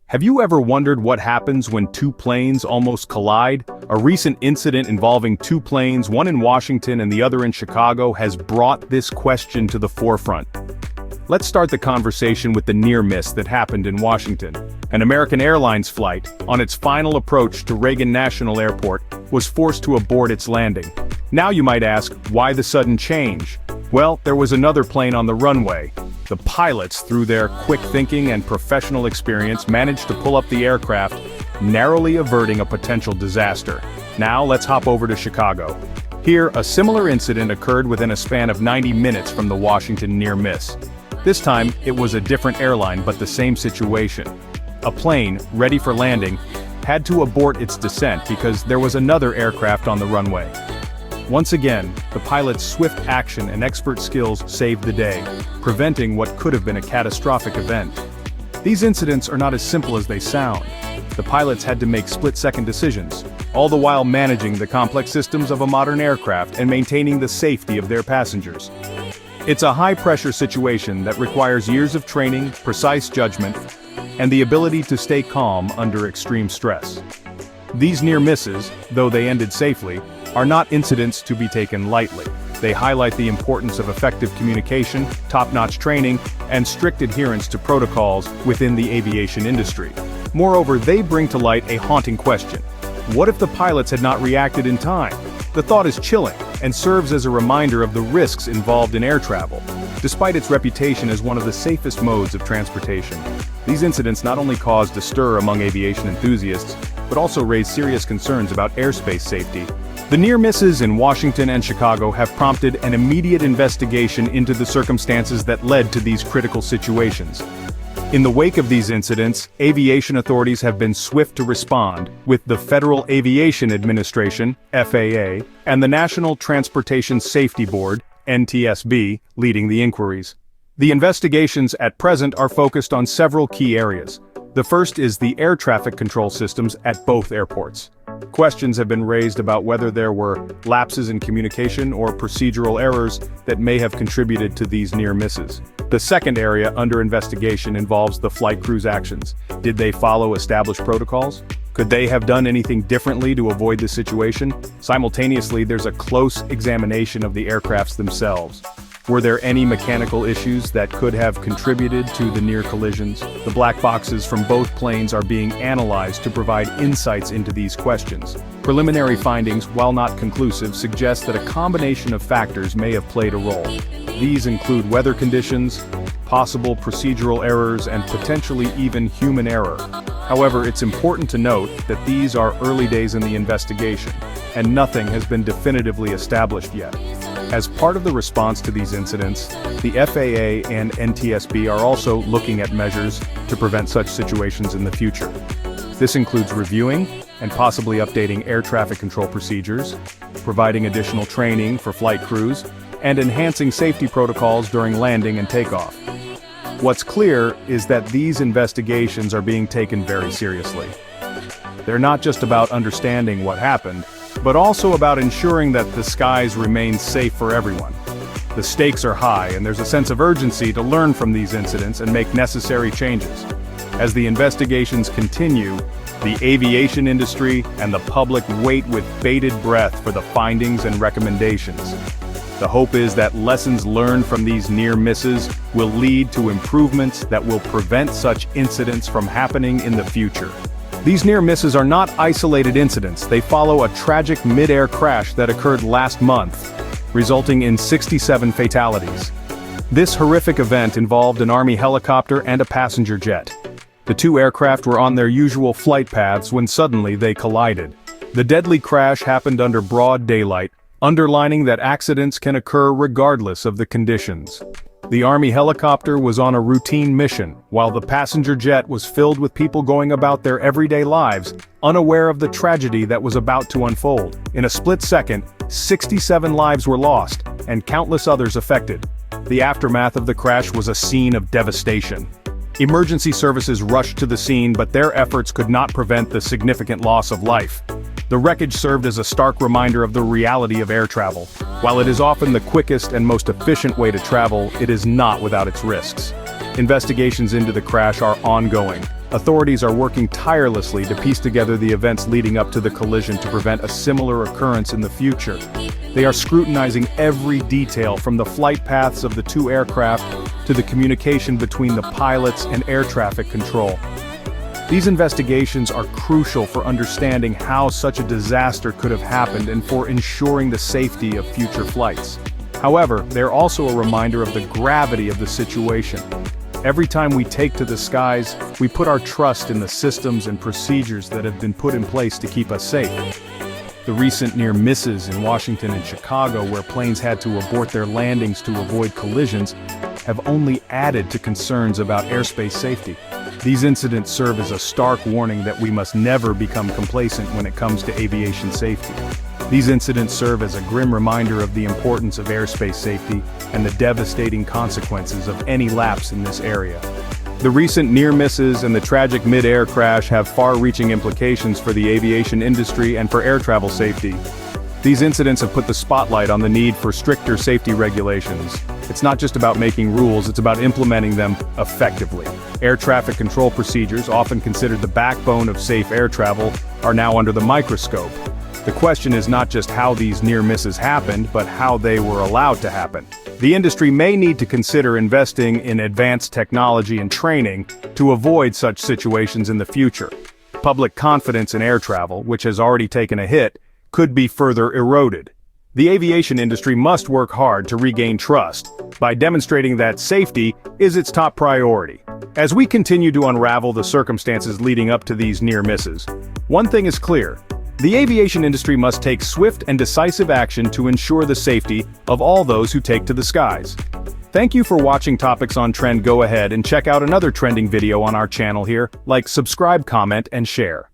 Have you ever wondered what happens when two planes almost collide? A recent incident involving two planes, one in Washington and the other in Chicago, has brought this question to the forefront. Let's start the conversation with the near miss that happened in Washington. An American Airlines flight, on its final approach to Reagan National Airport, was forced to abort its landing. Now you might ask, why the sudden change? Well, there was another plane on the runway. The pilots, through their quick thinking and professional experience, managed to pull up the aircraft, narrowly averting a potential disaster. Now let's hop over to Chicago. Here, a similar incident occurred within a span of 90 minutes from the Washington near miss. This time, it was a different airline but the same situation. A plane, ready for landing, had to abort its descent because there was another aircraft on the runway. Once again, the pilot's swift action and expert skills saved the day, preventing what could have been a catastrophic event. These incidents are not as simple as they sound. The pilots had to make split-second decisions, all the while managing the complex systems of a modern aircraft and maintaining the safety of their passengers. It's a high-pressure situation that requires years of training, precise judgment, and the ability to stay calm under extreme stress. These near misses, though they ended safely, are not incidents to be taken lightly. They highlight the importance of effective communication, top-notch training, and strict adherence to protocols within the aviation industry. Moreover, they bring to light a haunting question. What if the pilots had not reacted in time? The thought is chilling, and serves as a reminder of the risks involved in air travel. Despite its reputation as one of the safest modes of transportation, these incidents not only caused a stir among aviation enthusiasts, but also raised serious concerns about airspace safety. The near misses in Washington and Chicago have prompted an immediate investigation into the circumstances that led to these critical situations. In the wake of these incidents, aviation authorities have been swift to respond, with the Federal Aviation Administration, FAA, and the National Transportation Safety Board, NTSB, leading the inquiries. The investigations at present are focused on several key areas. The first is the air traffic control systems at both airports. Questions have been raised about whether there were lapses in communication or procedural errors that may have contributed to these near misses. The second area under investigation involves the flight crew's actions. Did they follow established protocols? Could they have done anything differently to avoid this situation? Simultaneously, there's a close examination of the aircrafts themselves. Were there any mechanical issues that could have contributed to the near collisions? The black boxes from both planes are being analyzed to provide insights into these questions. Preliminary findings, while not conclusive, suggest that a combination of factors may have played a role. These include weather conditions, possible procedural errors, and potentially even human error. However, it's important to note that these are early days in the investigation, and nothing has been definitively established yet. As part of the response to these incidents, the FAA and NTSB are also looking at measures to prevent such situations in the future. This includes reviewing and possibly updating air traffic control procedures, providing additional training for flight crews, and enhancing safety protocols during landing and takeoff. What's clear is that these investigations are being taken very seriously. They're not just about understanding what happened, but also about ensuring that the skies remain safe for everyone. The stakes are high, and there's a sense of urgency to learn from these incidents and make necessary changes. As the investigations continue, the aviation industry and the public wait with bated breath for the findings and recommendations. The hope is that lessons learned from these near misses will lead to improvements that will prevent such incidents from happening in the future. These near misses are not isolated incidents. They follow a tragic mid-air crash that occurred last month, resulting in 67 fatalities. This horrific event involved an Army helicopter and a passenger jet. The two aircraft were on their usual flight paths when suddenly they collided. The deadly crash happened under broad daylight, underlining that accidents can occur regardless of the conditions. The Army helicopter was on a routine mission, while the passenger jet was filled with people going about their everyday lives, unaware of the tragedy that was about to unfold. In a split second, 67 lives were lost, and countless others affected. The aftermath of the crash was a scene of devastation. Emergency services rushed to the scene, but their efforts could not prevent the significant loss of life. The wreckage served as a stark reminder of the reality of air travel. While it is often the quickest and most efficient way to travel, it is not without its risks. Investigations into the crash are ongoing, Authorities are working tirelessly to piece together the events leading up to the collision to prevent a similar occurrence in the future. They are scrutinizing every detail from the flight paths of the two aircraft to the communication between the pilots and air traffic control. These investigations are crucial for understanding how such a disaster could have happened and for ensuring the safety of future flights. However, they're also a reminder of the gravity of the situation. Every time we take to the skies, we put our trust in the systems and procedures that have been put in place to keep us safe. The recent near misses in Washington and Chicago, where planes had to abort their landings to avoid collisions, have only added to concerns about airspace safety. These incidents serve as a stark warning that we must never become complacent when it comes to aviation safety. These incidents serve as a grim reminder of the importance of airspace safety and the devastating consequences of any lapse in this area. The recent near misses and the tragic mid-air crash have far-reaching implications for the aviation industry and for air travel safety. These incidents have put the spotlight on the need for stricter safety regulations. It's not just about making rules, it's about implementing them effectively. Air traffic control procedures, often considered the backbone of safe air travel, are now under the microscope. The question is not just how these near misses happened, but how they were allowed to happen. The industry may need to consider investing in advanced technology and training to avoid such situations in the future. Public confidence in air travel, which has already taken a hit, could be further eroded. The aviation industry must work hard to regain trust by demonstrating that safety is its top priority. As we continue to unravel the circumstances leading up to these near misses, one thing is clear: the aviation industry must take swift and decisive action to ensure the safety of all those who take to the skies. Thank you for watching Topics on Trend. Go ahead and check out another trending video on our channel here. Like, subscribe, comment, and share.